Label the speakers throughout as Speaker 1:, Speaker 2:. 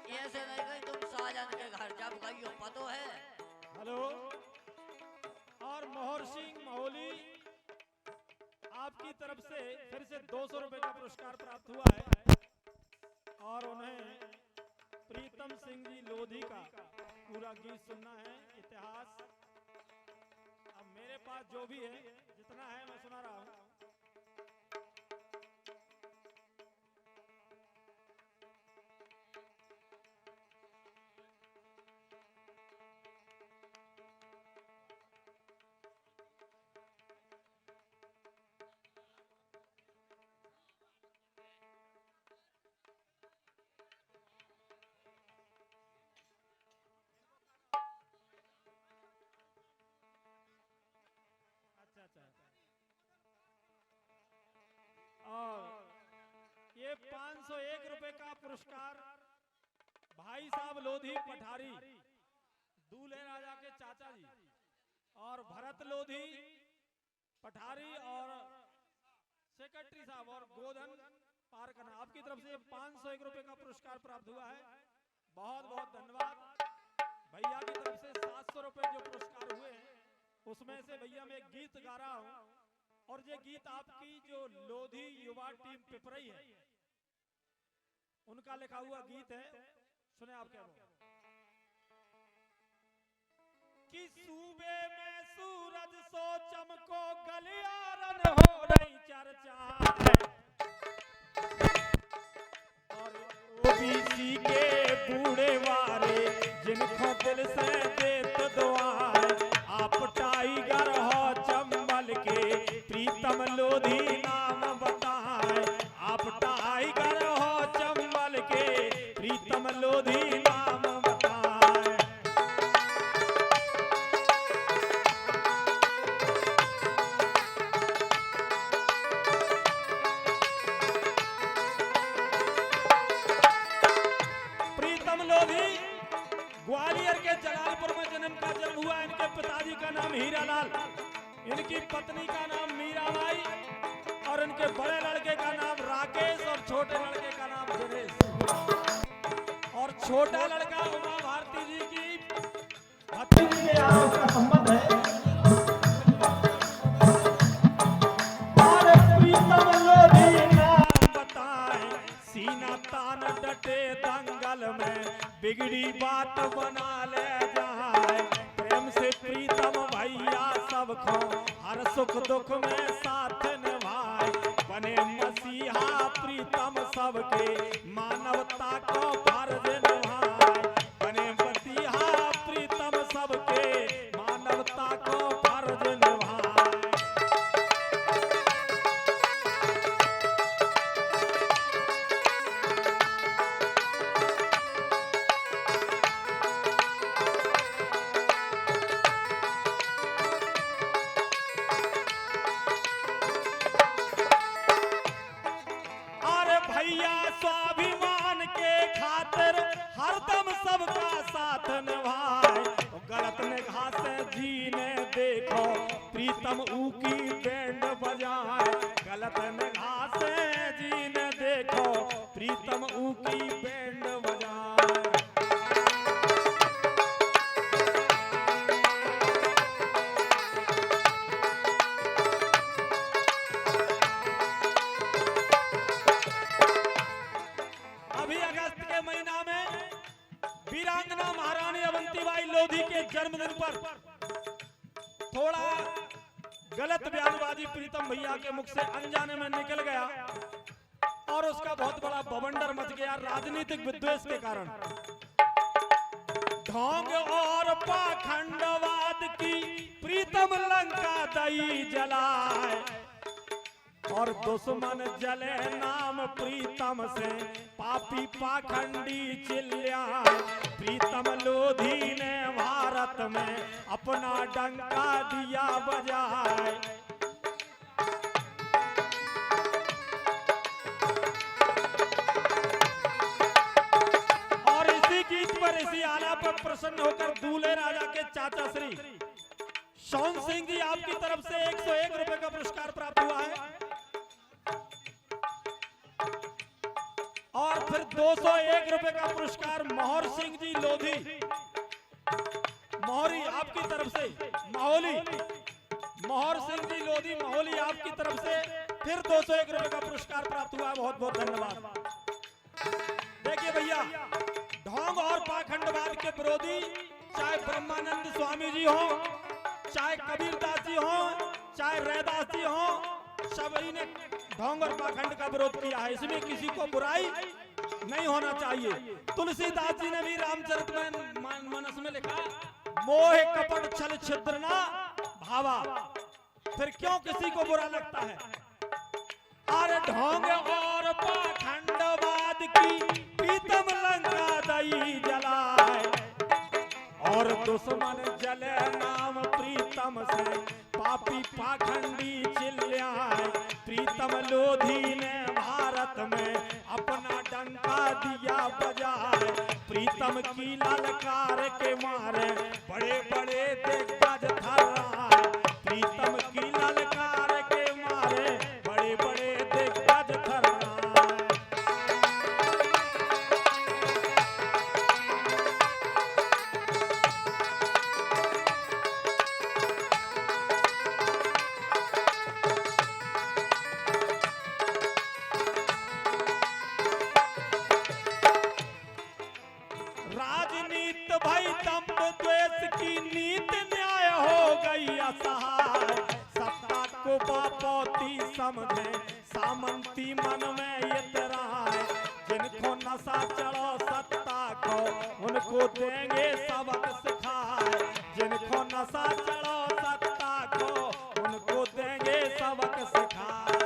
Speaker 1: ऐसे नहीं गई तुम साजन के घर जब गई हो पतो है।
Speaker 2: हेलो। और मोहर सिंह महोली आपकी तरफ से फिर से 200 रुपए का पुरस्कार प्राप्त हुआ है और उन्हें प्रीतम सिंह जी लोधी का पूरा गीत सुनना है, इतिहास। अब मेरे पास जो भी है जितना है मैं सुना रहा हूँ। और ये 501 रुपए का पुरस्कार भाई साहब लोधी पठारी, दूल्हे राजा के चाचा जी, और भरत लोधी पठारी और सेक्रेटरी साहब और गोधन पारकन, आपकी तरफ से 501 रुपए का पुरस्कार प्राप्त हुआ है। बहुत बहुत धन्यवाद। भैया की तरफ से 700 रुपए जो पुरस्कार हुए हैं उसमें से भैया मैं एक गीत गा रहा हूं और ये गीत आपकी जो लोधी युवा टीम पिपरई है उनका लिखा हुआ गीत है, सुने आप क्या बोल। कि सूबे में सूरज सो चमको गलियारन हो रही चर्चा और ओबीसी के बूढ़े वारे जिनको दिल से देत दुआएं, आप टाइगर हो चंबल के प्रीतम लोधी नाम बताएं, आप टाइगर हो चंबल के प्रीतम लोधी नाम बताएं। प्रीतम लोधी ग्वालियर के जलालपुर में इनका जन्म हुआ। इनके पिताजी का नाम हीरालाल, इनकी पत्नी का नाम मीराबाई और इनके बड़े लड़के का नाम राकेश और छोटे लड़के का नाम दिनेश। और छोटा लड़का उमा भारती जी की भतीजी के यहाँ उसका संबंध है। और प्रीतम लोधी नाम बताएं, सीना तान डटे दंगल में बिगड़ी बात बना ले जाए, प्रेम से प्रीतम भैया सबको हर सुख दुख में साथ निभाए, बने मसीहा प्रीतम सबके मानवता को फर्ज निभाए, बने मसीहा प्रीतम सबके मानवता को फर्ज निभाए। स्वाभिमान के खातिर हरदम सबका साथ निभाए, गलत निगाह से जीने देखो प्रीतम ऊ की बैंड बजाए, गलत निगाह से जीने देखो प्रीतम ऊ की बैंड बजाए। वीरांगना महारानी अवंतीबाई लोधी के जन्मदिन पर थोड़ा गलत बयानबाजी प्रीतम भैया के मुख से अनजाने में निकल गया और उसका बहुत बड़ा बवंडर मच गया राजनीतिक विद्वेष के कारण। ढोंग और पाखंडवाद की प्रीतम लंका दई जलाए और दुश्मन जले नाम प्रीतम से पापी पाखंडी चिल्लाए, प्रीतम लोधी ने भारत में अपना डंका दिया बजाए। और इसी गीत पर इसी आला पर प्रसन्न होकर दूल्हे राजा के चाचा श्री सोन सिंह जी आपकी तरफ से 101 रुपए का पुरस्कार प्राप्त हुआ है। और फिर 201 रुपए का पुरस्कार मोहर सिंह जी लोधी, मोहरी आपकी तरफ से, माहौली मोहर सिंह जी लोधी माहौली आपकी तरफ से फिर 201 रुपए का पुरस्कार प्राप्त हुआ। बहुत बहुत धन्यवाद। देखिए भैया, ढोंग और पाखंडवाद के विरोधी चाहे ब्रह्मानंद स्वामी जी हो, चाहे कबीरदास जी हो, चाहे रैदास जी हो, सभी ने ढोंग और पाखंड का विरोध किया है। इसमें किसी को बुराई नहीं होना चाहिए। तुलसीदास जी ने भी रामचरितमानस में लिखा, मोह कपट छल छिद्र ना भावा। फिर क्यों किसी को बुरा लगता है? अरे ढोंग और पाखंडवाद की प्रीतम लंका दई जलाए, और दुश्मन जले नाम प्रीतम से पापी पाखंडी चिल्लाए। प्रीतम लोधी ने भारत में अपना डंका दिया बजाए। प्रीतम की ललकार के मारे बड़े बड़े दिग्गज थर्राए। प्रीतम की ललकार के मारे बड़े बड़े दिग्गज थर्राए। राजनीति भई दंभ द्वेष की नीति न्याय हो गई असहाय। सत्ता को बापौती समझे सामंती मन में इतराए। जिनको नशा चढ़ो सत्ता को उनको देंगे सबक सिखाए। जिनको नशा चढ़ो सत्ता को उनको देंगे सबक सिखाए।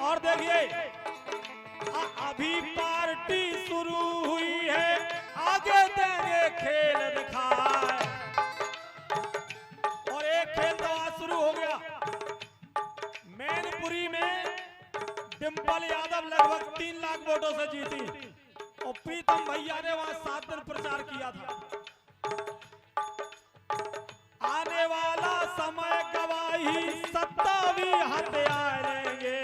Speaker 2: और देखिए, अभी पार्टी शुरू हुई है, आगे देंगे खेल दिखाए। और एक खेल तो आज शुरू हो गया। मैनपुरी में डिंपल यादव लगभग 3 लाख वोटों से जीती, और प्रीतम भैया ने वहां 7 दिन प्रचार किया था। आने वाला समय गवाही सत्ता भी हथियार लेंगे।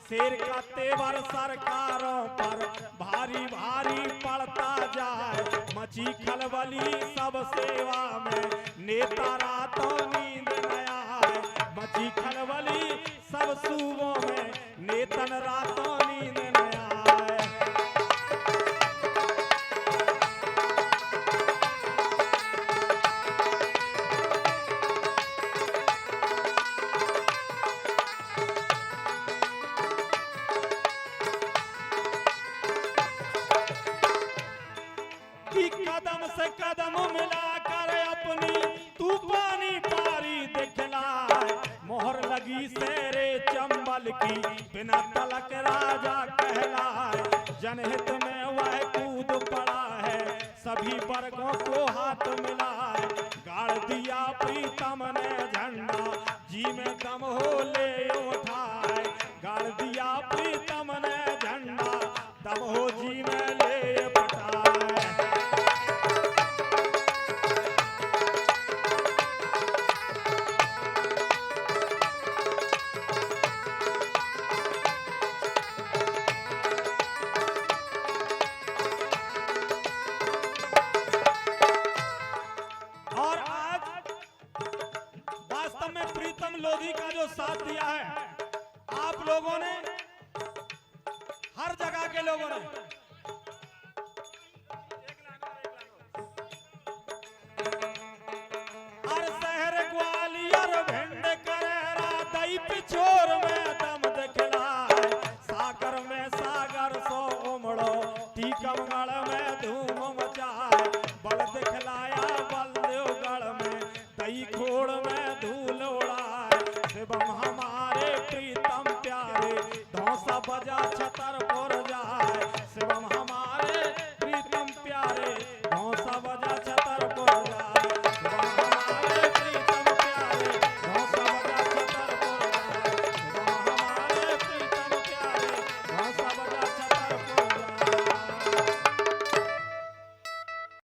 Speaker 2: शेर का तेवर सरकारों पर भारी भारी पड़ता जाए। मची खलबली सब सेवा में नेता रातों नींद न आए। मची खलबली सब सूबों में नेतन रातों नींद न आए। कदम से कदम मिलाकर अपनी तूफानी पारी दिखलाए। मोहर लगी शेरे चंबल की बिना तलक राजा कहलाए। जनहित में वह कूद पड़ा है, सभी वर्गों को हाथ मिलाए। गाड़ दिया प्रीतम ने झंडा, जी में दम हो ले उठाए। गाड़ दिया प्रीतम ने झंडा, दम हो जी में ले पटाए। और आज वास्तव में प्रीतम लोधी का जो साथ दिया है आप लोगों ने, हर जगह के लोगों ने, हर शहर ग्वालियर भिंड करेरा दई पिछोर में दम दिखलाए। सागर में सागर सो उमड़ो टीकमगढ़ में